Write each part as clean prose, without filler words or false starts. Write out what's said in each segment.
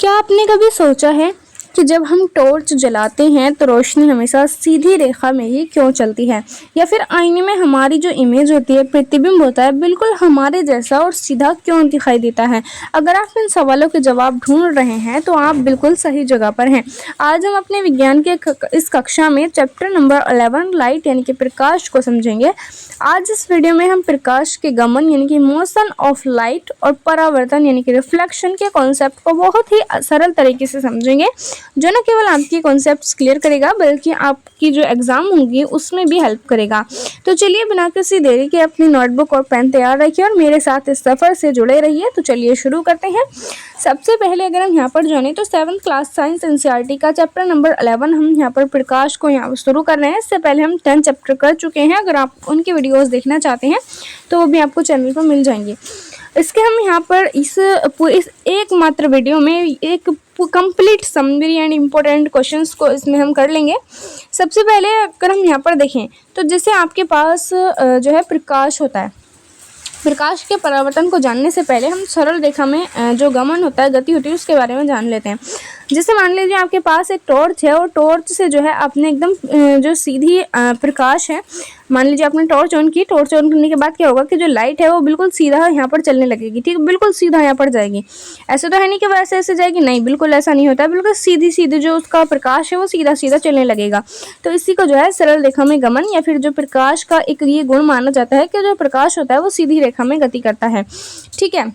क्या आपने कभी सोचा है कि जब हम टॉर्च जलाते हैं तो रोशनी हमेशा सीधी रेखा में ही क्यों चलती है, या फिर आईने में हमारी जो इमेज होती है, प्रतिबिंब होता है, बिल्कुल हमारे जैसा और सीधा क्यों दिखाई देता है? अगर आप इन सवालों के जवाब ढूंढ रहे हैं तो आप बिल्कुल सही जगह पर हैं। आज हम अपने विज्ञान के इस कक्षा में चैप्टर नंबर 11 लाइट यानी कि प्रकाश को समझेंगे। आज इस वीडियो में हम प्रकाश के गमन यानी कि मोशन ऑफ लाइट और परावर्तन यानी कि रिफ्लेक्शन के कॉन्सेप्ट को बहुत ही सरल तरीके से समझेंगे, जो न केवल आपकी कॉन्सेप्ट्स क्लियर करेगा बल्कि आपकी जो एग्जाम होंगी उसमें भी हेल्प करेगा। तो चलिए बिना किसी देरी के अपनी नोटबुक और पेन तैयार रखिए और मेरे साथ इस सफ़र से जुड़े रहिए। तो चलिए शुरू करते हैं। सबसे पहले अगर हम यहाँ पर जाने तो 7th क्लास साइंस एनसीईआरटी का चैप्टर नंबर 11 हम यहाँ पर प्रकाश को यहाँ शुरू कर रहे हैं। इससे पहले हम 10 चैप्टर कर चुके हैं। अगर आप उनकी वीडियोस देखना चाहते हैं तो वो भी आपको चैनल पर मिल जाएंगी। इसके हम यहाँ पर इस एक मात्र वीडियो में एक complete summary and important questions को इसमें हम कर लेंगे। सबसे पहले अगर हम यहाँ पर देखें तो जैसे आपके पास जो है प्रकाश होता है, प्रकाश के परावर्तन को जानने से पहले हम सरल रेखा में जो गमन होता है, गति होती है, उसके बारे में जान लेते हैं। जैसे मान लीजिए आपके पास एक टॉर्च है और टॉर्च से जो है आपने एकदम जो सीधी प्रकाश है, मान लीजिए आपने टॉर्च ऑन की। टॉर्च ऑन करने के बाद क्या होगा कि जो लाइट है वो बिल्कुल सीधा यहाँ पर चलने लगेगी। ठीक, बिल्कुल सीधा यहाँ पर जाएगी। ऐसे तो है नहीं कि वो ऐसे ऐसे जाएगी, नहीं, बिल्कुल ऐसा नहीं होता है। बिल्कुल सीधी सीधी जो उसका प्रकाश है वो सीधा सीधा चलने लगेगा। तो इसी को जो है सरल रेखा में गमन या फिर जो प्रकाश का एक ये गुण माना जाता है कि जो प्रकाश होता है वो सीधी रेखा में गति करता है। ठीक है,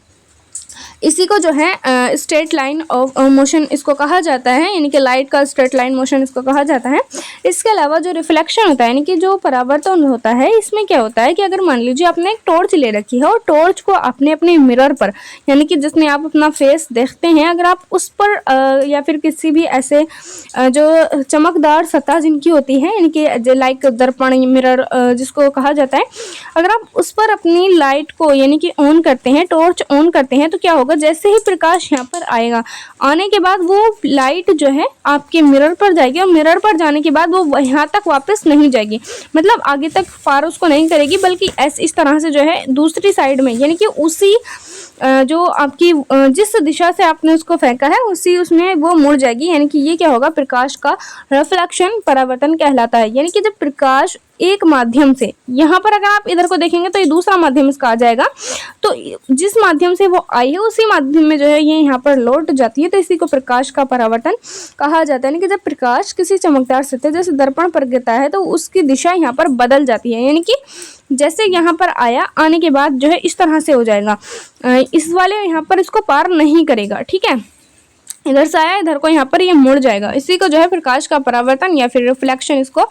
इसी को जो है स्ट्रेट लाइन ऑफ मोशन इसको कहा जाता है, यानी कि लाइट का स्ट्रेट लाइन मोशन इसको कहा जाता है। इसके अलावा जो रिफ्लेक्शन होता है यानी कि जो परावर्तन होता है, इसमें क्या होता है कि अगर मान लीजिए आपने एक टॉर्च ले रखी है और टॉर्च को आपने अपने मिरर पर यानी कि जिसमें आप अपना फेस देखते हैं, अगर आप उस पर या फिर किसी भी ऐसे जो चमकदार सतह जिनकी होती है यानी कि लाइक दर्पण मिरर जिसको कहा जाता है, अगर आप उस पर अपनी लाइट को यानी कि ऑन करते हैं, टॉर्च ऑन करते हैं, तो क्या होगा, जैसे ही प्रकाश यहाँ पर आएगा, आने के बाद वो लाइट जो है आपके मिरर पर जाएगी और मिरर पर जाने के बाद वो यहाँ तक वापस नहीं जाएगी, मतलब आगे तक पार उसको नहीं करेगी, बल्कि ऐसे इस तरह से जो है दूसरी साइड में यानी कि उसी जो आपकी जिस दिशा से आपने उसको फेंका है उसी उसमें वो मुड़ जाएगी। यानी कि ये क्या होगा, प्रकाश का रिफ्लेक्शन परावर्तन कहलाता है। यानी कि जब प्रकाश एक माध्यम से, यहाँ पर अगर आप इधर को देखेंगे तो ये दूसरा माध्यम इसका आ जाएगा, तो जिस माध्यम से वो आई है उसी माध्यम में जो है ये यहाँ पर लौट जाती है, तो इसी को प्रकाश का परावर्तन कहा जाता है। यानी कि जब प्रकाश किसी चमकदार सतह जैसे दर्पण पर गिरता है तो उसकी दिशा यहाँ पर बदल जाती है, यानी कि जैसे यहाँ पर आया, आने के बाद जो है इस तरह से हो जाएगा, इस वाले यहाँ पर इसको पार नहीं करेगा। ठीक है, इधर से आया, इधर को यहाँ पर ये मुड़ जाएगा। इसी को जो है प्रकाश का परावर्तन या फिर रिफ्लेक्शन इसको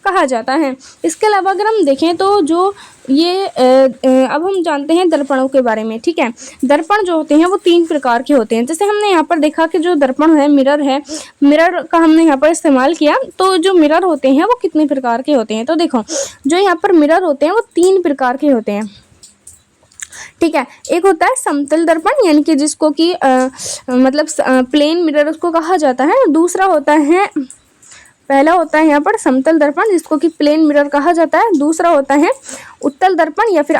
कहा जाता है। इसके अलावा अगर हम देखें तो जो ये अब हम जानते हैं दर्पणों के बारे में। ठीक है, दर्पण जो होते हैं वो 3 प्रकार के होते हैं। जैसे हमने यहाँ पर देखा कि जो दर्पण है, मिरर का हमने यहाँ पर इस्तेमाल किया, तो जो मिरर होते हैं वो कितने प्रकार के होते हैं, तो देखो जो यहाँ पर मिरर होते हैं वो 3 प्रकार के होते हैं। ठीक है, एक होता है समतल दर्पण यानी कि जिसको कि मतलब प्लेन मिरर उसको कहा जाता है। दूसरा होता है, पहला होता है यहाँ पर समतल दर्पण जिसको कि प्लेन मिरर कहा जाता है। दूसरा होता है उत्तल दर्पण या फिर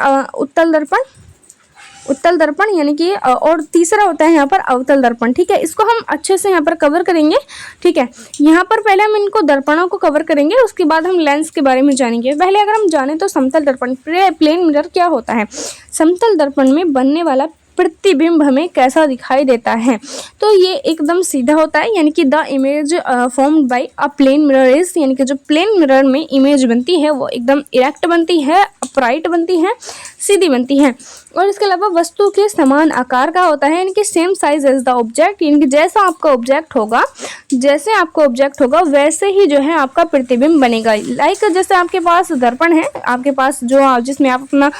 उत्तल दर्पण यानी कि, और तीसरा होता है यहाँ पर अवतल दर्पण। ठीक है, इसको हम अच्छे से यहाँ पर कवर करेंगे। ठीक है, यहाँ पर पहले हम इनको दर्पणों को कवर करेंगे, उसके बाद हम लेंस के बारे में जानेंगे। पहले अगर हम जाने तो समतल दर्पण प्लेन मिरर क्या होता है। समतल दर्पण में बनने वाला प्रतिबिंब हमें कैसा दिखाई देता है, तो ये एकदम सीधा होता है, यानी कि the image formed by a plane mirror is, यानी कि जो प्लेन मिरर में इमेज बनती है वो एकदम इरेक्ट बनती है, अपराइट बनती है, सीधी बनती है। और इसके अलावा वस्तु के समान आकार का होता है, यानी कि same size as the object, यानी कि जैसा आपका ऑब्जेक्ट होगा वैसे ही जो है आपका प्रतिबिंब बनेगा। लाइक जैसे आपके पास दर्पण है, आपके पास जो जिसमें आप अपना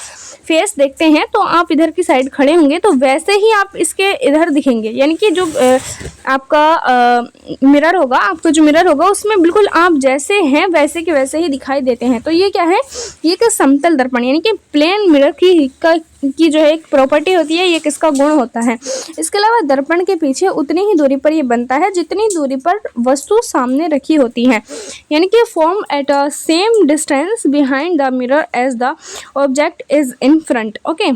फेस देखते हैं, तो आप इधर की साइड खड़े होंगे तो वैसे ही आप इसके इधर दिखेंगे, यानी कि जो आपका मिरर होगा, आपका जो मिरर होगा उसमें बिल्कुल आप जैसे हैं वैसे के वैसे ही दिखाई देते हैं। तो ये क्या है, ये एक समतल दर्पण यानी कि प्लेन मिरर की जो है एक प्रॉपर्टी होती है, ये किसका गुण होता है। इसके अलावा दर्पण के पीछे उतनी ही दूरी पर ये बनता है जितनी दूरी पर वस्तु सामने रखी होती है, यानी कि form at a same distance behind the mirror as the object is in front. Okay,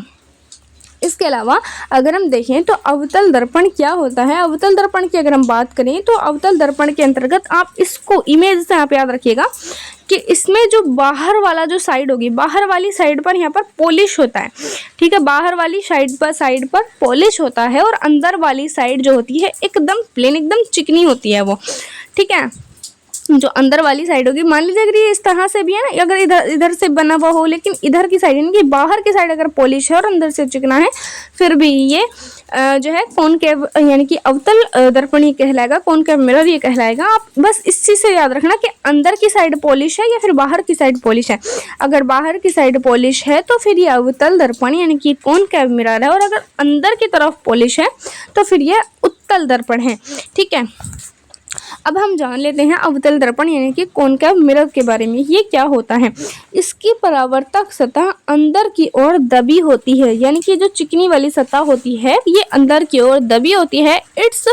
इसके अलावा अगर हम देखें तो अवतल दर्पण क्या होता है। अवतल दर्पण की अगर हम बात करें तो अवतल दर्पण के अंतर्गत आप इसको इमेज से आप याद रखिएगा कि इसमें जो बाहर वाला जो साइड होगी, बाहर वाली साइड पर यहाँ पर पॉलिश होता है, ठीक है, बाहर वाली साइड पर पॉलिश होता है और अंदर वाली साइड जो होती है एकदम प्लेन, एकदम चिकनी होती है वो, ठीक है। जो अंदर वाली साइड होगी, मान लीजिए अगर ये इस तरह से भी है ना, अगर इधर से बना हुआ हो, लेकिन इधर की साइड यानी कि बाहर की साइड अगर पॉलिश है और अंदर से चिकना है, फिर भी ये जो है कॉनकेव यानी कि अवतल दर्पण ये कहलाएगा, कॉनकेव मिरर ये कहलाएगा। आप बस इस चीज़ से याद रखना कि अंदर की साइड पॉलिश है या फिर बाहर की साइड पॉलिश है। अगर बाहर की साइड पॉलिश है तो फिर ये अवतल दर्पण यानी कि कॉनकेव मिरर है, और अगर अंदर की तरफ पॉलिश है तो फिर ये उत्तल दर्पण है, ठीक है। अब हम जान लेते हैं अवतल दर्पण यानी कि कॉनकेव मिरर के बारे में। ये क्या होता है। इसकी परावर्तक सतह अंदर की ओर दबी होती है, यानी कि जो चिकनी वाली सतह होती है ये अंदर की ओर दबी होती है। It's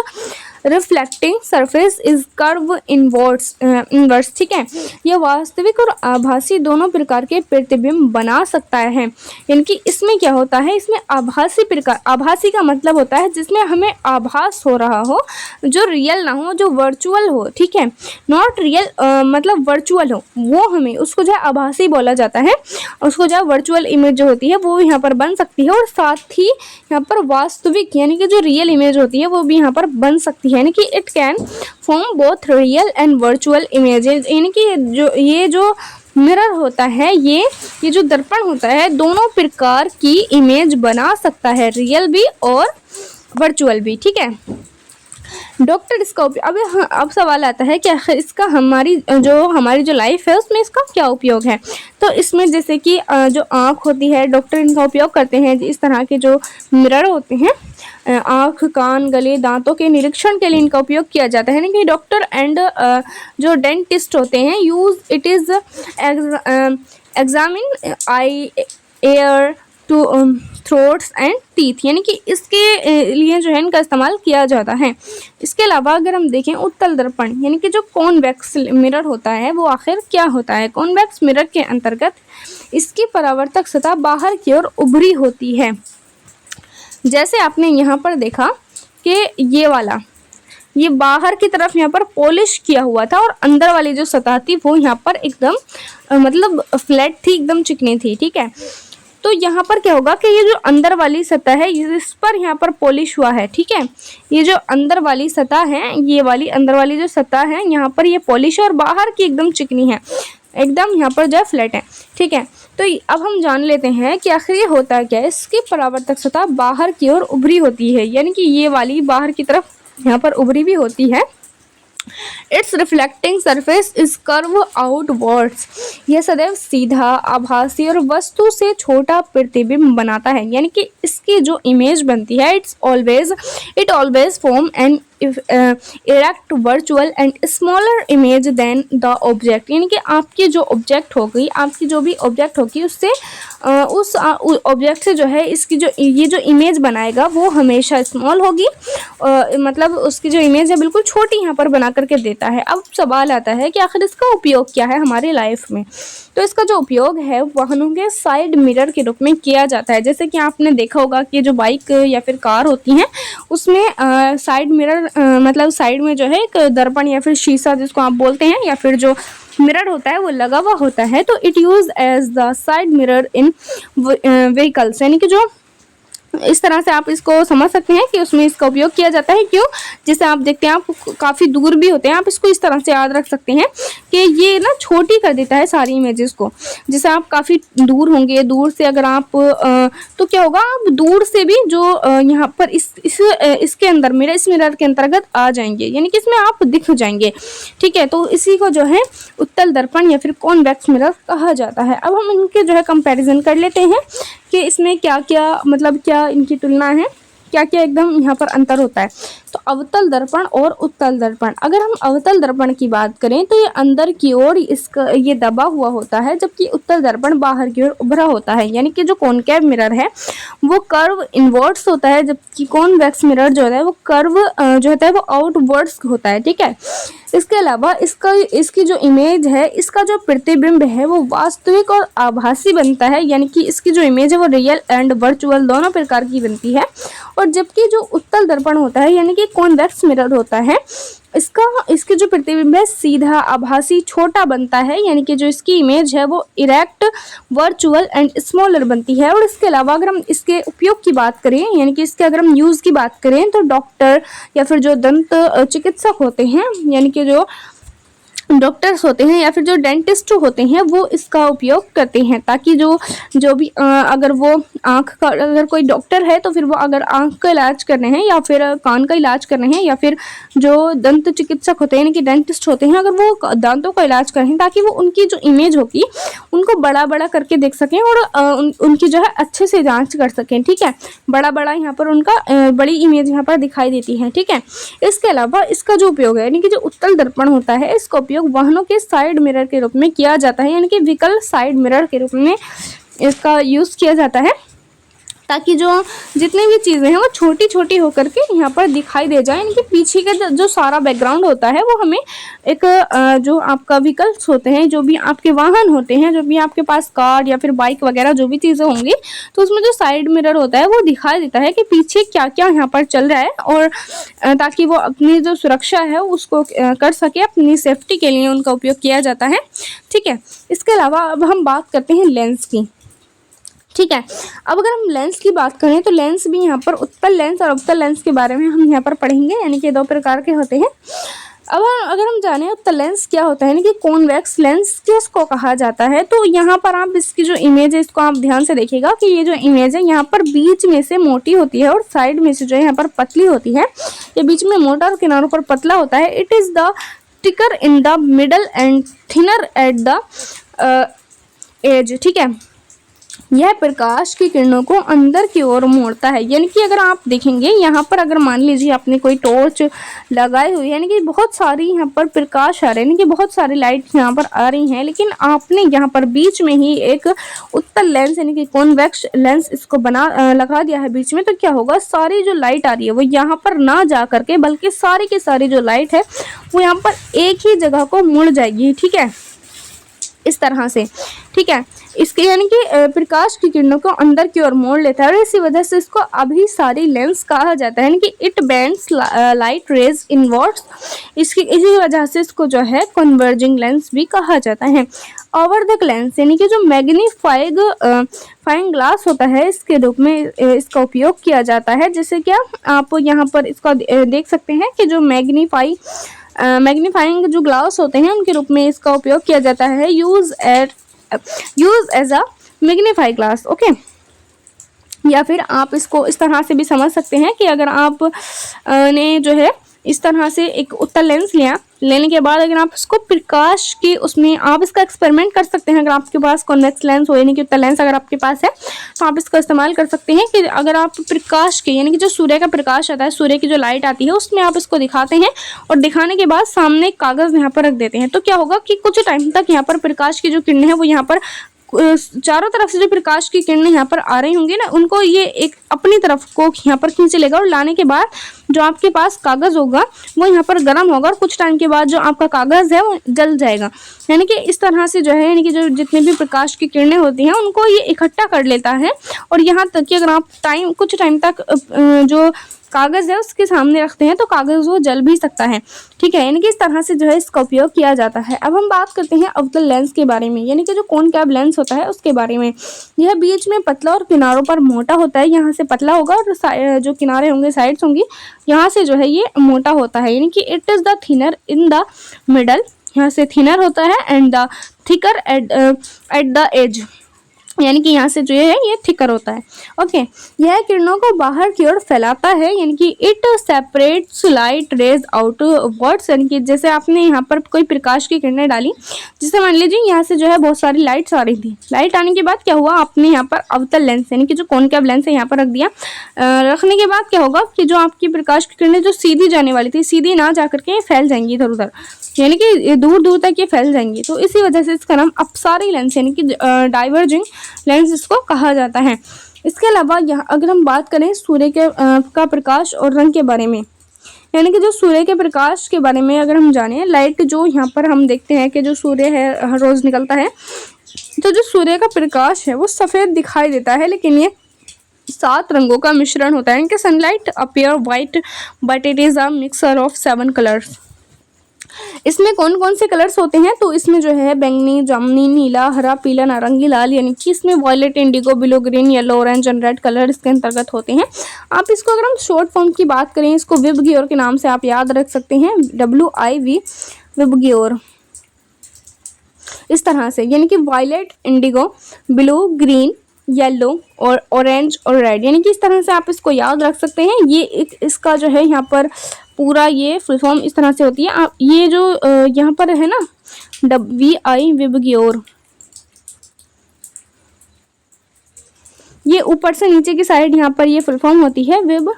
reflecting surface is curve inverse, ठीक है। यह वास्तविक और आभासी दोनों प्रकार के प्रतिबिंब बना सकता है। यानी कि इसमें क्या होता है, इसमें आभासी प्रकार, आभासी का मतलब होता है जिसमें हमें आभास हो रहा हो, जो रियल ना हो, जो वर्चुअल हो, ठीक है। नॉट रियल मतलब वर्चुअल हो, वो हमें उसको जो है आभासी बोला जाता है। उसको जो है वर्चुअल इमेज जो होती है वो यहाँ पर बन सकती है, और साथ ही यहाँ पर वास्तविक यानी कि जो रियल इमेज होती है वो भी यहाँ पर बन सकती है। यानी कि it can form both real and virtual images. यानी कि ये जो मिरर होता है, ये जो दर्पण होता है, दोनों प्रकार की इमेज बना सकता है, रियल भी और वर्चुअल भी, ठीक है। डॉक्टर इसका उपयोग, अब सवाल आता है कि आखिर इसका हमारी जो लाइफ है उसमें इसका क्या उपयोग है। तो इसमें जैसे कि जो आँख होती है, डॉक्टर इनका उपयोग करते हैं। इस तरह के जो मिरर होते हैं, आँख, कान, गले, दांतों के निरीक्षण के लिए इनका उपयोग किया जाता है। यानी कि डॉक्टर एंड जो डेंटिस्ट होते हैं use it is examine eye, ear to throats and teeth, यानी कि इसके लिए जो है इनका इस्तेमाल किया जाता है। इसके अलावा अगर हम देखें उत्तल दर्पण यानी कि जो कॉन्वेक्स मिरर होता है वो आखिर क्या होता है। कॉन्वेक्स मिरर के अंतर्गत इसकी परावर्तक सतह बाहर की ओर उभरी होती है। जैसे आपने यहाँ पर देखा कि ये बाहर की तरफ यहाँ पर पॉलिश किया हुआ था, और अंदर वाली जो सतह थी वो यहाँ पर एकदम मतलब फ्लैट थी, एकदम चिकनी थी, ठीक है। तो यहाँ पर क्या होगा कि ये जो अंदर वाली सतह है इस पर यहाँ पर पॉलिश हुआ है, ठीक है। ये जो अंदर वाली सतह है, ये वाली अंदर वाली जो सतह है यहाँ पर ये पॉलिश है, और बाहर की एकदम चिकनी है, एकदम यहाँ पर जो है फ्लैट है, ठीक है। तो अब हम जान लेते हैं कि आखिर ये होता है क्या है। इसकी परावर्तक सतह बाहर की ओर उभरी होती है, यानी कि ये वाली बाहर की तरफ यहाँ पर उभरी भी होती है। It's reflecting surface is curve outwards, यह सदैव सीधा, आभासी और वस्तु से छोटा प्रतिबिंब बनाता है। यानी कि इसकी जो इमेज बनती है it always form an erect, virtual and smaller image than the object. यानी कि आपकी जो ऑब्जेक्ट होगी, आपकी जो भी ऑब्जेक्ट होगी उससे उस ऑब्जेक्ट से जो है इसकी ये जो इमेज बनाएगा वो हमेशा स्मॉल होगी, मतलब उसकी जो इमेज है बिल्कुल छोटी यहाँ पर बना करके देता है। अब सवाल आता है कि आखिर इसका उपयोग क्या है हमारी लाइफ में। तो इसका जो उपयोग है वाहनों के साइड मिरर के रूप में किया जाता है। जैसे कि आपने देखा होगा कि जो बाइक या फिर कार होती हैं उसमें साइड मिरर मतलब साइड में जो है एक दर्पण या फिर शीशा जिसको आप बोलते हैं, या फिर जो मिरर होता है वो लगा हुआ होता है। तो it use as the side mirror in vehicles, यानी कि जो इस तरह से आप इसको समझ सकते हैं कि उसमें इसका उपयोग किया जाता है। क्यों, जैसे आप देखते हैं आप काफ़ी दूर भी होते हैं, आप इसको इस तरह से याद रख सकते हैं कि ये ना छोटी कर देता है सारी इमेजेस को। जैसे आप काफ़ी दूर होंगे, दूर से अगर आप तो क्या होगा, आप दूर से भी जो यहाँ पर इसके अंदर इस मिरर के अंतर्गत आ जाएंगे, यानी कि इसमें आप दिख जाएंगे, ठीक है। तो इसी को जो है उत्तल दर्पण या फिर कॉन्वेक्स मिरर कहा जाता है। अब हम इनके जो है कंपैरिजन कर लेते हैं कि इसमें क्या क्या मतलब क्या इनकी तुलना है। क्या क्या एकदम यहाँ पर अंतर होता है। तो अवतल दर्पण और उत्तल दर्पण, अगर हम अवतल दर्पण की बात करें तो ये अंदर की ओर इसका ये दबा हुआ होता है, जबकि उत्तल दर्पण बाहर की ओर उभरा होता है। यानी कि जो कॉनकेव मिरर है वो कर्व इनवर्ट्स होता है, जबकि कॉन्वेक्स मिरर जो होता है वो कर्व जो होता है वो आउटवर्ड्स होता है। ठीक है, इसके अलावा इसकी जो इमेज है, इसका जो प्रतिबिंब है वो वास्तविक और आभासी बनता है। यानी कि इसकी जो इमेज है वो रियल एंड वर्चुअल दोनों प्रकार की बनती है। और जबकि जो उत्तल दर्पण होता है यानी कि कॉन्वेक्स मिरर होता है, इसके जो प्रतिबिंब है सीधा, आभासी, छोटा बनता है। यानी कि जो इसकी इमेज है वो इरेक्ट, वर्चुअल एंड स्मॉलर बनती है। और इसके अलावा अगर हम इसके उपयोग की बात करें, यानी कि इसके अगर हम यूज़ की बात करें, तो डॉक्टर या फिर जो दंत चिकित्सक होते हैं, यानी कि जो डॉक्टर्स होते हैं या फिर जो डेंटिस्ट होते हैं, वो इसका उपयोग करते हैं ताकि जो भी अगर वो आँख का, अगर कोई डॉक्टर है तो फिर वो अगर आँख का इलाज करने हैं या फिर कान का इलाज करने हैं, या फिर जो दंत चिकित्सक होते हैं यानी कि डेंटिस्ट होते हैं, अगर वो दांतों का इलाज कर रहे हैं, ताकि वो उनकी जो इमेज होगी उनको बड़ा बड़ा करके देख सकें और उनकी जो है अच्छे से जाँच कर सकें। ठीक है, बड़ा बड़ा यहाँ पर उनका बड़ी इमेज यहाँ पर दिखाई देती है। ठीक है, इसके अलावा इसका जो उपयोग है यानी कि जो उत्तल दर्पण होता है, इसका उपयोग वाहनों के साइड मिरर के रूप में किया जाता है। यानी कि व्हीकल साइड मिरर के रूप में इसका यूज़ किया जाता है, ताकि जो जितनी भी चीज़ें हैं वो छोटी छोटी होकर के यहाँ पर दिखाई दे जाए। यानी कि पीछे का जो सारा बैकग्राउंड होता है वो हमें एक जो आपका व्हीकल्स होते हैं, जो भी आपके वाहन होते हैं, जो भी आपके पास कार या फिर बाइक वगैरह जो भी चीज़ें होंगी, तो उसमें जो साइड मिरर होता है वो दिखाई देता है कि पीछे क्या क्या यहाँ पर चल रहा है, और ताकि वो अपनी जो सुरक्षा है उसको कर सके, अपनी सेफ्टी के लिए उनका उपयोग किया जाता है। ठीक है, इसके अलावा अब हम बात करते हैं लेंस की। ठीक है, अब अगर हम लेंस की बात करें तो लेंस भी यहाँ पर उत्तल लेंस और अवतल लेंस के बारे में हम यहाँ पर पढ़ेंगे, यानी कि 2 प्रकार के होते हैं। अब अगर हम जाने उत्तल लेंस क्या होता है, यानी कि कॉन्वेक्स लेंस किसको कहा जाता है, तो यहाँ पर आप इसकी जो इमेज है इसको आप ध्यान से देखिएगा कि ये जो इमेज है यहाँ पर बीच में से मोटी होती है और साइड में से जो है यहाँ पर पतली होती है। ये बीच में मोटा और किनारों पर पतला होता है। It is the thicker in the middle and thinner at the edge. ठीक है, यह प्रकाश की किरणों को अंदर की ओर मोड़ता है। यानी कि अगर आप देखेंगे यहाँ पर, अगर मान लीजिए आपने कोई टॉर्च लगाई हुई है, यानी कि बहुत सारी यहाँ पर प्रकाश आ रहे हैं, यानी कि बहुत सारी लाइट यहाँ पर आ रही हैं, लेकिन आपने यहाँ पर बीच में ही एक उत्तल लेंस यानी कि कॉन्वेक्स लेंस इसको लगा दिया है बीच में, तो क्या होगा, सारी जो लाइट आ रही है वो यहाँ पर ना जा करके, बल्कि सारी की सारी जो लाइट है वो यहाँ पर एक ही जगह को मुड़ जाएगी। ठीक है, इस तरह से। ठीक है, इसके यानी कि प्रकाश की किरणों को अंदर की ओर मोड़ लेता है, और इसी वजह से इसको अभिसारी लेंस कहा जाता है। यानी कि it bends light rays inwards, इसी वजह से इसको जो है कन्वर्जिंग लेंस भी कहा जाता है। ओवरधक लेंस यानी कि जो मैग्नीफाइंग ग्लास होता है, इसके रूप में इसका उपयोग किया जाता है। जैसे क्या आप यहाँ पर इसका देख सकते हैं कि जो मैग्नीफाइंग जो ग्लास होते हैं उनके रूप में इसका उपयोग किया जाता है। Use as a magnify glass. Okay, या फिर आप इसको इस तरह से भी समझ सकते हैं कि अगर आप ने जो है इस तरह से एक उत्तल लेंस लेने के बाद अगर आप इसको प्रकाश की उसमें आप इसका एक्सपेरिमेंट कर सकते हैं। अगर आपके पास कॉन्वेक्स लेंस हो यानी कि उत्तल लेंस अगर आपके पास है तो आप इसका इस्तेमाल कर सकते हैं कि अगर आप प्रकाश के यानी कि जो सूर्य का प्रकाश आता है, सूर्य की जो लाइट आती है, उसमें आप इसको दिखाते हैं और दिखाने के बाद सामने कागज़ यहाँ पर रख देते हैं, तो क्या होगा कि कुछ टाइम तक यहाँ पर प्रकाश की जो किरणें हैं वो यहाँ पर चारों तरफ से जो प्रकाश की किरणें यहाँ पर आ रही होंगी ना, उनको ये एक अपनी तरफ को यहाँ पर खींच लेगा, और लाने के बाद जो आपके पास कागज़ होगा वो यहाँ पर गर्म होगा, और कुछ टाइम के बाद जो आपका कागज़ है वो जल जाएगा। यानी कि इस तरह से जो है यानी कि जो जितने भी प्रकाश की किरणें होती हैं उनको ये इकट्ठा कर लेता है, और यहाँ तक कि अगर आप कुछ टाइम तक जो कागज़ है उसके सामने रखते हैं तो कागज़ वो जल भी सकता है। ठीक है, यानी कि इस तरह से जो है इसका उपयोग किया जाता है। अब हम बात करते हैं अवतल लेंस के बारे में, यानी कि जो कॉनकेव लेंस होता है उसके बारे में। यह बीच में पतला और किनारों पर मोटा होता है। यहाँ से पतला होगा और जो किनारे होंगे, साइड्स होंगी, यहाँ से जो है ये मोटा होता है। यानी कि it is the thinner in the middle, यहाँ से थिनर होता है, and the thicker at the edge. यानी कि यहाँ से जो है ये थिकर होता है। ओके, यह किरणों को बाहर की ओर फैलाता है, यानी कि it separates light rays outwards, यानी कि जैसे आपने यहाँ पर कोई प्रकाश की किरणें डाली, जिससे मान लीजिए यहाँ से जो है बहुत सारी लाइट्स आ रही थी। लाइट आने के बाद क्या हुआ, आपने यहाँ पर अवतल लेंस यानी कि जो कॉनकेव लेंस है यहाँ पर रख दिया। रखने के बाद क्या होगा कि जो आपकी प्रकाश की किरणें जो सीधी जाने वाली थी, सीधी ना जा करके फैल जाएंगी इधर उधर, यानी कि दूर दूर तक ये फैल जाएंगी। तो इसी वजह से इसका नाम अपसारी लेंस यानी कि डाइवर्जिंग लेंस इसको कहा जाता है। इसके अलावा यहाँ अगर हम बात करें सूर्य के का प्रकाश और रंग के बारे में, यानी कि जो सूर्य के प्रकाश के बारे में अगर हम जाने, लाइट जो यहाँ पर हम देखते हैं कि जो सूर्य है हर रोज़ निकलता है, तो जो सूर्य का प्रकाश है वो सफ़ेद दिखाई देता है, लेकिन ये 7 रंगों का मिश्रण होता है। इनके sunlight appear white but it is a mixer of 7 colours. इसमें कौन कौन से कलर्स होते हैं, तो इसमें जो है बैंगनी, जामुनी, नीला, हरा, पीला, नारंगी, लाल, यानी कि इसमें violet, indigo, blue, green, yellow, orange and red colour इसके अंतर्गत होते हैं। आप इसको अगर हम शॉर्ट फॉर्म की बात करें, इसको विबग्योर के नाम से आप याद रख सकते हैं, WIV विबग्योर, इस तरह से, यानी कि violet, indigo, blue, green, yellow और ऑरेंज और रेड, यानी कि इस तरह से आप इसको याद रख सकते हैं। ये एक इसका जो है यहाँ पर पूरा ये फुल फॉर्म इस तरह से होती है। आप ये जो यहाँ पर है ना WI विबग्योर, ये ऊपर से नीचे की साइड यहाँ पर ये फुल फॉर्म होती है विब।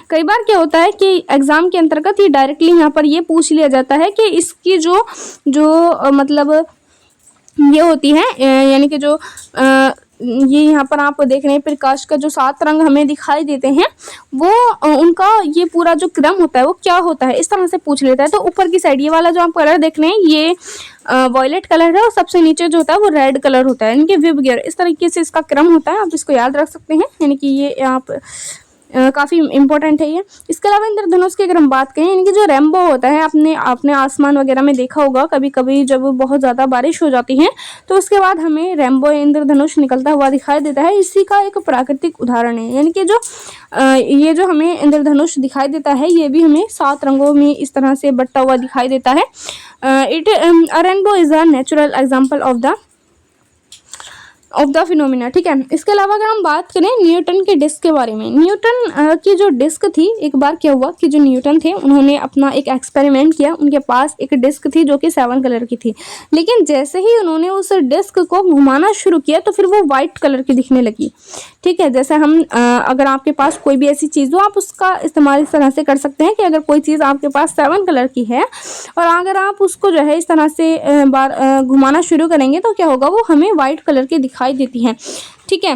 कई बार क्या होता है कि एग्जाम के अंतर्गत ये डायरेक्टली यहाँ पर ये पूछ लिया जाता है कि इसकी जो मतलब ये होती है, यानी कि जो ये यहाँ पर आप देख रहे हैं प्रकाश का जो 7 रंग हमें दिखाई देते हैं, वो उनका ये पूरा जो क्रम होता है वो क्या होता है, इस तरह से पूछ लेता है। तो ऊपर की साइड ये वाला जो आप कलर देख रहे हैं ये वॉयलेट कलर है, और सबसे नीचे जो होता है वो रेड कलर होता है, यानी कि विबग्योर, इस तरीके से इसका क्रम होता है। आप इसको याद रख सकते हैं, यानी कि ये आप काफ़ी इंपॉर्टेंट है ये। इसके अलावा इंद्रधनुष की अगर हम बात करें, यानी कि जो रेनबो होता है, आपने आसमान वगैरह में देखा होगा कभी कभी जब बहुत ज़्यादा बारिश हो जाती है तो उसके बाद हमें रेनबो इंद्रधनुष निकलता हुआ दिखाई देता है। इसी का एक प्राकृतिक उदाहरण है, यानी कि जो ये जो हमें इंद्रधनुष दिखाई देता है ये भी हमें 7 रंगों में इस तरह से बटा हुआ दिखाई देता है। Rainbow is a natural example of the phenomena, ठीक है। इसके अलावा अगर हम बात करें न्यूटन के डिस्क के बारे में, न्यूटन की जो डिस्क थी, एक बार क्या हुआ कि जो न्यूटन थे उन्होंने अपना एक एक्सपेरिमेंट किया। उनके पास एक डिस्क थी जो कि 7 कलर की थी, लेकिन जैसे ही उन्होंने उस डिस्क को घुमाना शुरू किया तो फिर वो वाइट कलर की दिखने लगी, ठीक है। जैसे हम अगर आपके पास कोई भी ऐसी चीज़ हो, आप उसका इस्तेमाल इस तरह से कर सकते हैं कि अगर कोई चीज़ आपके पास 7 कलर की है और अगर आप उसको जो है इस तरह से बार घुमाना शुरू करेंगे तो क्या होगा, वो हमें वाइट कलर की दिखाई देती हैं, ठीक है।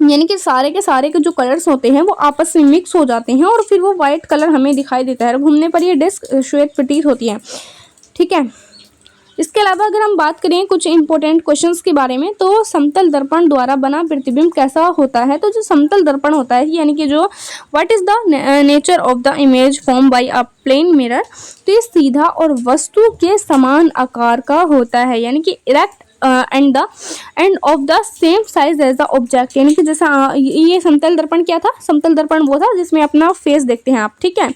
यानी कि सारे के सारे के जो कलर्स होते हैं वो आपस में मिक्स हो जाते हैं और फिर वो वाइट कलर हमें दिखाई देता है। घूमने पर ये डिस्क श्वेत प्रतीत होती है, ठीक है। इसके अलावा अगर हम बात करें कुछ इंपॉर्टेंट क्वेश्चंस के बारे में, तो समतल दर्पण द्वारा बना प्रतिबिंब कैसा होता है। तो जो समतल दर्पण होता है, यानी कि जो what is the nature of the image form by a plane mirror, तो ये सीधा और वस्तु के समान आकार का होता है, यानी कि erect and the end of the same size as the object, यानी कि जैसा ये समतल दर्पण क्या था, समतल दर्पण वो था जिसमें अपना फेस देखते हैं आप, ठीक है।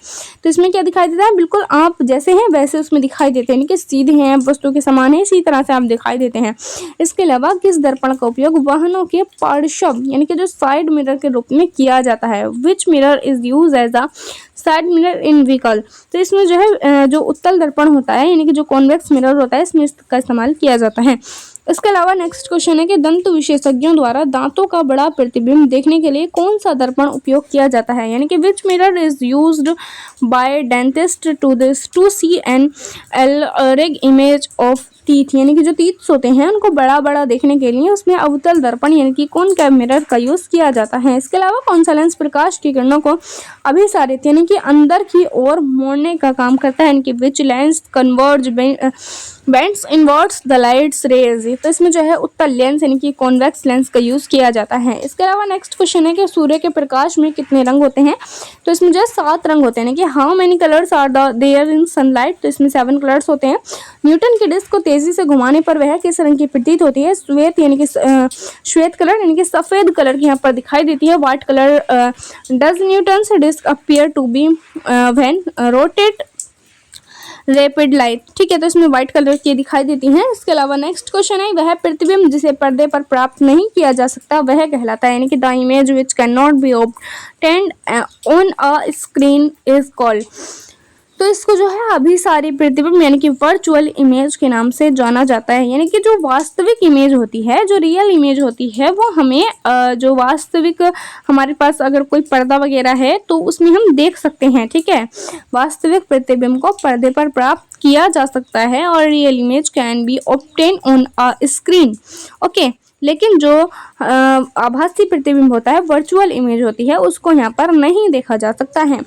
तो इसमें क्या दिखाई देता है, बिल्कुल आप जैसे हैं वैसे उसमें दिखाई देते हैं, यानी कि सीधे हैं, वस्तु के समान है, इसी तरह से आप दिखाई देते हैं। इसके अलावा किस दर्पण का उपयोग वाहनों के पार्श्व यानी कि जो साइड मिरर के रूप में किया जाता है, which mirror is use as a side mirror in vehicle. तो इसमें जो है जो उत्तल दर्पण होता है, यानी कि जो कॉन्वेक्स मिरर होता है, इसमें इसका इस्तेमाल किया जाता है। इसके अलावा नेक्स्ट क्वेश्चन है कि दंत विशेषज्ञों द्वारा दांतों का बड़ा प्रतिबिंब देखने के लिए कौन सा दर्पण उपयोग किया जाता है, यानी कि which mirror is used by dentist to see an L image of teeth, यानी कि जो टीथ होते हैं उनको बड़ा बड़ा देखने के लिए उसमें अवतल दर्पण यानी कि कॉनकेव मिरर का यूज़ किया जाता है। इसके अलावा कौन सा लेंस प्रकाश की किरणों को अभिसारित यानी कि अंदर की ओर मोड़ने का काम करता है, यानी कि which lens converge bends inwards the lights rays. तो इसमें जो है उत्तल लेंस यानी कि कॉन्वेक्स लेंस का यूज़ किया जाता है। इसके अलावा नेक्स्ट क्वेश्चन है कि सूर्य के प्रकाश में कितने रंग होते हैं। तो इसमें जो है 7 रंग होते हैं, यानी कि how many colours are there in sunlight. तो इसमें 7 कलर्स होते हैं। न्यूटन की डिस्क को तेजी से घुमाने पर वह किस रंग की प्रतीत होती है। श्वेत यानी कि श्वेत कलर यानी कि सफ़ेद कलर की यहाँ पर दिखाई देती है। White colour does Newton's disc appear to be when rotate rapid light, ठीक है, तो इसमें व्हाइट कलर की दिखाई देती हैं। इसके अलावा नेक्स्ट क्वेश्चन है, वह प्रतिबिंब जिसे पर्दे पर प्राप्त नहीं किया जा सकता वह कहलाता है, यानी कि the image which can not be obtained on a screen is called. तो इसको जो है अभिसारी प्रतिबिंब यानी कि वर्चुअल इमेज के नाम से जाना जाता है, यानी कि जो वास्तविक इमेज होती है, जो रियल इमेज होती है, वो हमें जो वास्तविक हमारे पास अगर कोई पर्दा वगैरह है तो उसमें हम देख सकते हैं, ठीक है। वास्तविक प्रतिबिंब को पर्दे पर प्राप्त किया जा सकता है और real image can be obtain on a screen, okay. लेकिन जो आभासी प्रतिबिंब होता है, वर्चुअल इमेज होती है, उसको यहाँ पर नहीं देखा जा सकता है।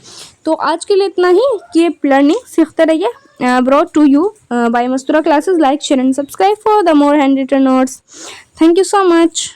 तो आज के लिए इतना ही। कीप लर्निंग, सीखते रहिए। Brought to you by Mastura classes. Like, share and subscribe for the more hand written notes. Thank you so much.